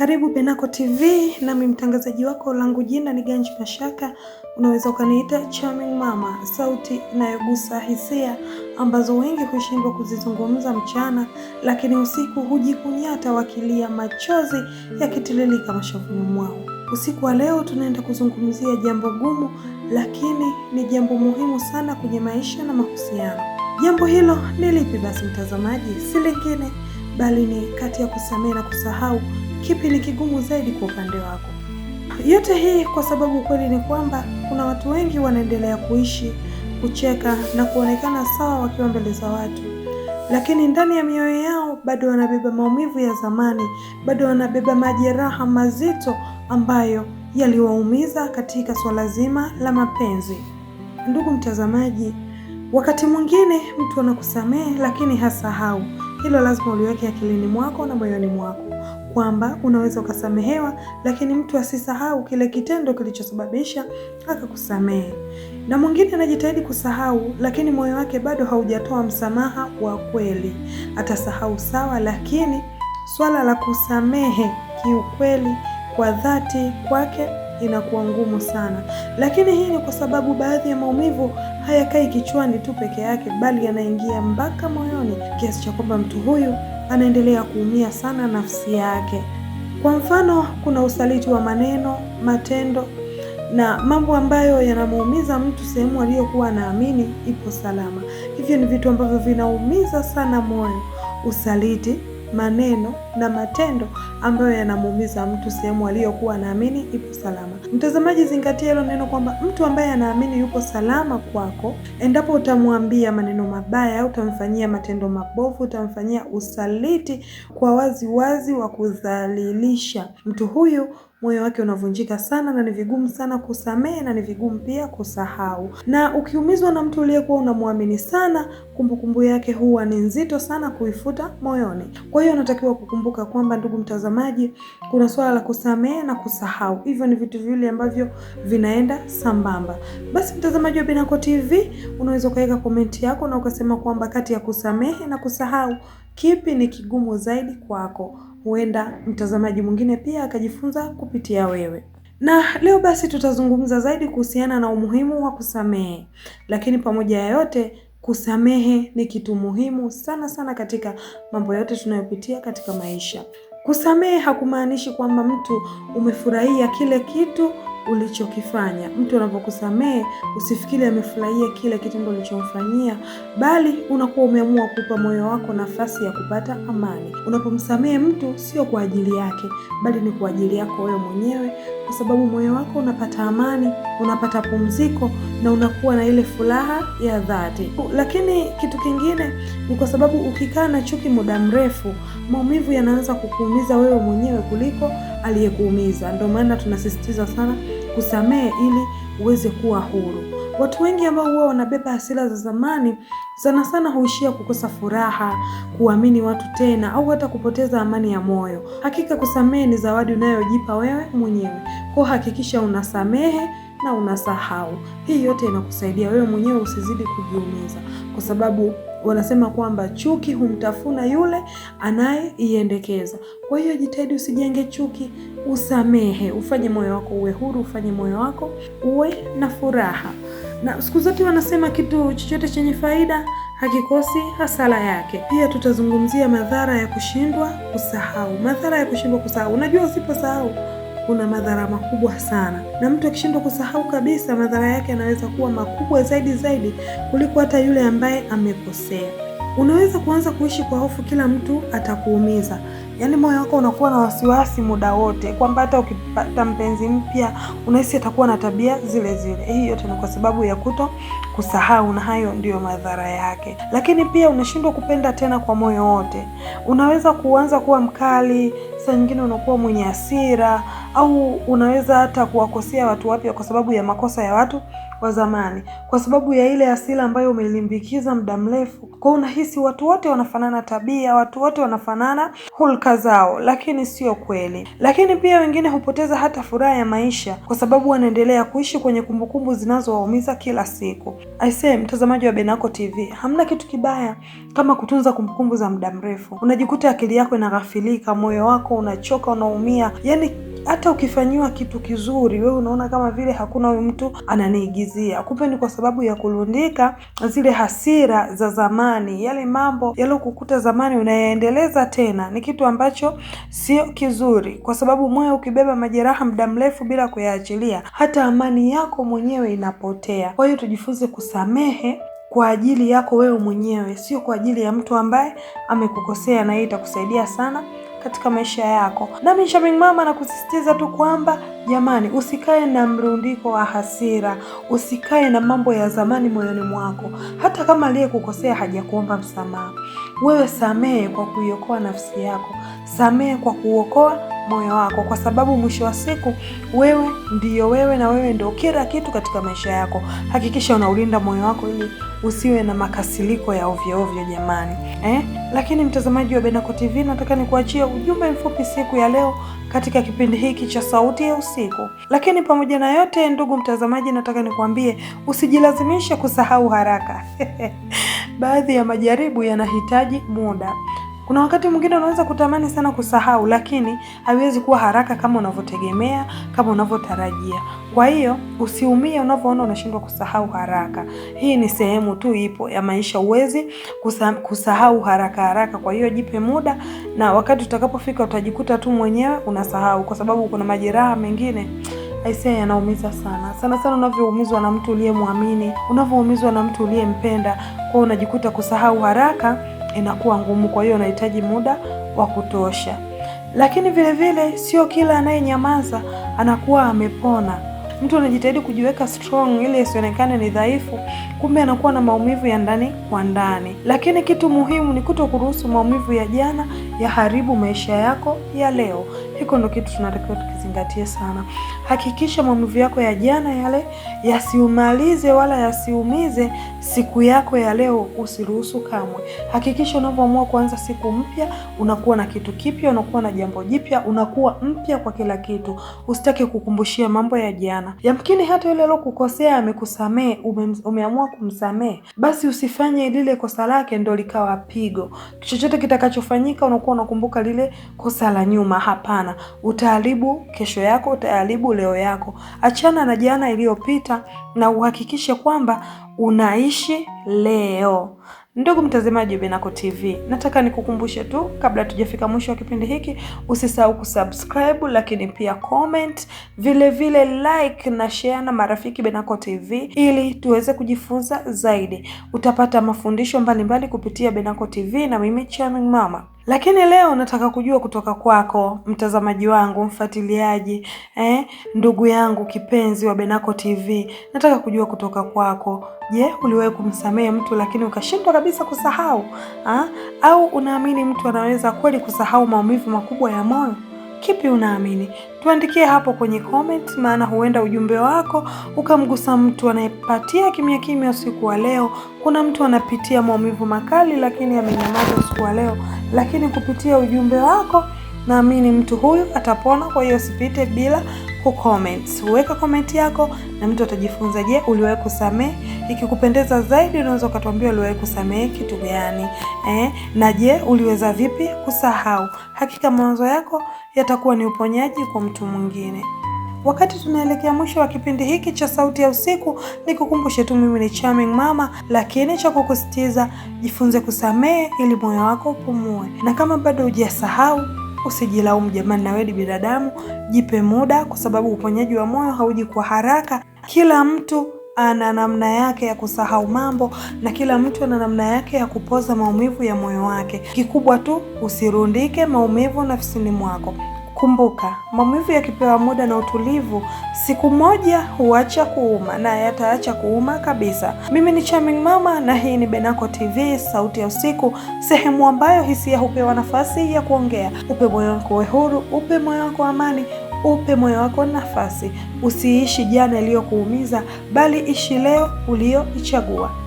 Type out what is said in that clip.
Karibu Benako TV, nami mtangazaji wako, langu jina ni Ganji Mashaka. Unaweza ukaniita Charming Mama, sauti inayogusa hisia ambazo wengi hushindwa kuzizungumza mchana, lakini usiku hujikunyata wakilia, machozi yakitililika mashavuni mwao. Usiku wa leo tunaenda kuzungumzia jambo gumu, lakini ni jambo muhimu sana kwenye maisha na mahusiano. Jambo hilo ni lipi basi mtazamaji? Si lingine bali ni kati ya kusamehe na kusahau, kipi ni kigumu zaidi kwa upande wako? Yote hii kwa sababu kweli ni kwamba kuna watu wengi wanaendelea kuishi, kucheka na kuonekana sawa wakiwa mbele za watu, lakini ndani ya mioyo yao bado wanabeba maumivu ya zamani, bado wanabeba majeraha mazito ambayo yaliwaumiza katika swala zima la mapenzi. Ndugu mtazamaji, wakati mwingine mtu anakusamehe lakini hasahau. Hilo lazima uliweke akilini mwako na moyoni mwako, kwamba unaweza ukasamehewa lakini mtu asisahau kile kitendo kilichosababisha akakusamehe. Na mwingine anajitahidi kusahau lakini moyo wake bado haujatoa msamaha wa kweli. Atasahau sawa, lakini swala la kusamehe kiukweli kwa dhati kwake inakuwa ngumu sana. Lakini hii ni kwa sababu baadhi ya maumivu hayakai kichwani tu peke yake, bali yanaingia mpaka moyoni, kiasi cha kwamba mtu huyu anaendelea kuumia sana nafsi yake. Kwa mfano, kuna usaliti wa maneno, matendo na mambo ambayo yanamuumiza mtu sehemu aliyokuwa anaamini ipo salama. Hivyo ni vitu ambavyo vinaumiza sana moyo: usaliti, maneno na matendo ambayo yanamuumiza mtu sehemu aliyokuwa anaamini ipo salama. Mtazamaji, zingatia hilo neno, kwamba mtu ambaye anaamini yupo salama kwako, endapo utamwambia maneno mabaya au utamfanyia matendo mabovu, utamfanyia usaliti kwa wazi wazi wa kudhalilisha, mtu huyu moyo wake unavunjika sana na ni vigumu sana kusamehe na ni vigumu pia kusahau. Na ukiumizwa na mtu uliyekuwa unamwamini sana, kumbukumbu yake huwa ni nzito sana kuifuta moyoni. Kwa hiyo unatakiwa kukumbuka kwamba, ndugu mtazamaji, kuna swala la kusamehe na kusahau. Hivyo ni vitu viwili ambavyo vinaenda sambamba. Basi mtazamaji wa Benako TV, unaweza ukaweka komenti yako na ukasema kwamba kati ya kusamehe na kusahau, kipi ni kigumu zaidi kwako? Huenda mtazamaji mwingine pia akajifunza kupitia wewe. Na leo basi tutazungumza zaidi kuhusiana na umuhimu wa kusamehe. Lakini pamoja ya yote, kusamehe ni kitu muhimu sana sana katika mambo yote tunayopitia katika maisha. Kusamehe hakumaanishi kwamba mtu umefurahia kile kitu ulichokifanya. Mtu anapokusamehe usifikiri amefurahia kile kitendo ulichomfanyia, bali unakuwa umeamua kupa moyo wako nafasi ya kupata amani. Unapomsamehe mtu sio kwa ajili yake, bali ni kwa ajili yako wewe mwenyewe, kwa sababu moyo wako unapata amani, unapata pumziko na unakuwa na ile furaha ya dhati. Lakini kitu kingine ni kwa sababu ukikaa na chuki muda mrefu, maumivu yanaanza kukuumiza wewe mwenyewe kuliko aliyekuumiza. Ndio maana tunasisitiza sana kusamehe ili uweze kuwa huru. Watu wengi ambao huwa wanabeba hasira za zamani sana sana huishia kukosa furaha, kuamini watu tena, au hata kupoteza amani ya moyo. Hakika kusamehe ni zawadi unayojipa wewe mwenyewe. Kwa hakikisha unasamehe na unasahau. Hii yote inakusaidia wewe mwenyewe usizidi kujiumiza, kwa sababu wanasema kwamba chuki humtafuna yule anayeiendekeza. Kwa hiyo jitahidi usijenge chuki, usamehe, ufanye moyo wako uwe huru, ufanye moyo wako uwe na furaha. Na siku zote wanasema kitu chochote chenye faida hakikosi hasara yake. Pia tutazungumzia madhara ya kushindwa kusahau. Madhara ya kushindwa kusahau. Unajua, usiposahau kuna madhara makubwa sana. Na mtu akishindwa kusahau kabisa, madhara yake yanaweza kuwa makubwa zaidi kuliko hata yule ambaye amekosea. Unaweza kuanza kuishi kwa hofu kila mtu atakuumiza. Yaani moyo wako unakuwa na wasiwasi muda wote, kwamba hata ukipata mpenzi mpya unahisi atakuwa na tabia zile zile. Hii yote ni kwa sababu ya kuto kusahau, na hayo ndiyo madhara yake. Lakini pia unashindwa kupenda tena kwa moyo wote. Unaweza kuanza kuwa mkali, saa nyingine unakuwa mwenye hasira, au unaweza hata kuwakosea watu wapya kwa sababu ya makosa ya watu wa zamani, kwa sababu ya ile hasira ambayo umelimbikiza muda mrefu. Kwa unahisi watu wote wanafanana tabia, watu wote wanafanana hulka zao, lakini sio kweli. Lakini pia wengine hupoteza hata furaha ya maisha kwa sababu wanaendelea kuishi kwenye kumbukumbu zinazowaumiza kila siku. Aisee, mtazamaji wa Benako TV, hamna kitu kibaya kama kutunza kumbukumbu za muda mrefu. Unajikuta akili yako inaghafilika, moyo wako unachoka, unaumia. Yaani hata ukifanyiwa kitu kizuri, wewe unaona kama vile hakuna huyu mtu ananiigizia. Kumbe ni kwa sababu ya kulundika zile hasira za zamani, yale mambo yalokukuta zamani unayaendeleza tena. Ni kitu ambacho sio kizuri, kwa sababu moyo ukibeba majeraha muda mrefu bila kuyaachilia, hata amani yako mwenyewe inapotea. Kwa hiyo tujifunze kusamehe kwa ajili yako wewe mwenyewe, sio kwa ajili ya mtu ambaye amekukosea, na hii itakusaidia sana katika maisha yako. Nami Charming Mama nakusisitiza tu kwamba jamani, usikae na mrundiko wa hasira, usikae na mambo ya zamani moyoni mwako. Hata kama aliyekukosea hajakuomba msamaha, wewe samehe kwa kuiokoa nafsi yako, samehe kwa kuokoa moyo wako, kwa sababu mwisho wa siku wewe ndiyo wewe, na wewe ndio kila kitu katika maisha yako. Hakikisha unaulinda moyo wako ili usiwe na makasiliko ya ovyo ovyo jamani. Lakini mtazamaji wa Benako TV, nataka nikuachie ujumbe mfupi siku ya leo katika kipindi hiki cha Sauti ya Usiku. Lakini pamoja na yote, ndugu mtazamaji, nataka nikwambie usijilazimishe kusahau haraka. Baadhi ya majaribu yanahitaji muda. Kuna wakati mwingine unaweza kutamani sana kusahau, lakini haiwezi kuwa haraka kama unavyotegemea, kama unavyotarajia. Kwa hiyo usiumie unavyoona unashindwa kusahau haraka. Hii ni sehemu tu ipo ya maisha, uwezi kusahau haraka. Kwa hiyo jipe muda, na wakati utakapofika utajikuta tu mwenyewe unasahau, kwa sababu kuna majeraha mengine aisee yanaumiza sana unavyoumizwa na mtu uliyemwamini, unavyoumizwa na mtu uliyempenda. Kwa unajikuta kusahau haraka inakuwa ngumu, kwa hiyo unahitaji muda wa kutosha. Lakini vile vile sio kila anayenyamaza anakuwa amepona. Mtu anajitahidi kujiweka strong ili asionekane ni dhaifu, kumbe anakuwa na maumivu ya ndani kwa ndani. Lakini kitu muhimu ni kutokuruhusu maumivu ya jana yaharibu maisha yako ya leo. Hiko ndo kitu tunatakiwa tukizingatie sana. Hakikisha maumivu yako ya jana yale yasiumalize wala yasiumize siku yako ya leo, usiruhusu kamwe. Hakikisha unapoamua kuanza siku mpya, unakuwa na kitu kipya, unakuwa na jambo jipya, unakuwa mpya kwa kila kitu. Usitake kukumbushia mambo ya jana. Yamkini hata yule aliyokukosea amekusamee, umeamua kumsamee, basi usifanye lile kosa lake ndo likawa pigo. Chochote kitakachofanyika unakuwa unakumbuka lile kosa la nyuma. Hapana, utaharibu kesho yako, utaharibu leo yako. Achana na jana iliyopita na uhakikishe kwamba unaishi leo. Ndugu mtazamaji wa Benako TV, nataka nikukumbushe tu kabla tujafika mwisho wa kipindi hiki, usisahau kusubscribe, lakini pia comment, vile vile like na share na marafiki Benako TV ili tuweze kujifunza zaidi. Utapata mafundisho mbalimbali kupitia Benako TV na mimi Charming Mama. Lakini leo nataka kujua kutoka kwako mtazamaji wangu, mfuatiliaji, ndugu yangu kipenzi wa Benako TV. Nataka kujua kutoka kwako, je, uliwahi kumsamehe mtu lakini ukashindwa kabisa kusahau? Au unaamini mtu anaweza kweli kusahau maumivu makubwa ya moyo? Kipi unaamini? Tuandikie hapo kwenye comment, maana huenda ujumbe wako ukamgusa mtu anayepatia kimya usiku wa leo. Kuna mtu anapitia maumivu makali lakini amenyamaza usiku wa leo, lakini kupitia ujumbe wako naamini mtu huyu atapona. Kwa hiyo usipite bila kucomment. Weka comment yako na mtu atajifunza. Je, uliwahi kusamehe? Ikikupendeza zaidi unaweza ukatuambia uliwahi kusamehe kitu gani? Na je, uliweza vipi kusahau? Hakika mawazo yako yatakuwa ni uponyaji kwa mtu mwingine. Wakati tunaelekea mwisho wa kipindi hiki cha Sauti ya Usiku, nikukumbushe tu mimi ni Charming Mama, lakini cha kukusitiza, jifunze kusamehe ili moyo wako upumue. Na kama bado hujasahau, usijilaumu jamani, na wewe ni binadamu, jipe muda, kwa sababu uponyaji wa moyo hauji kwa haraka. Kila mtu ana namna yake ya kusahau mambo, na kila mtu ana namna yake ya kupoza maumivu ya moyo wake. Kikubwa tu usirundike maumivu nafsini mwako. Kumbuka, maumivu yakipewa muda na utulivu, siku moja huacha kuuma, na yataacha kuuma kabisa. Mimi ni Charming Mama na hii ni Benako TV, Sauti ya Usiku, sehemu ambayo hisia hupewa nafasi ya kuongea. Upe moyo wako huru, upe moyo wako amani, Upe moyo wako nafasi, usiishi jana iliyokuumiza, bali ishi leo ulioichagua.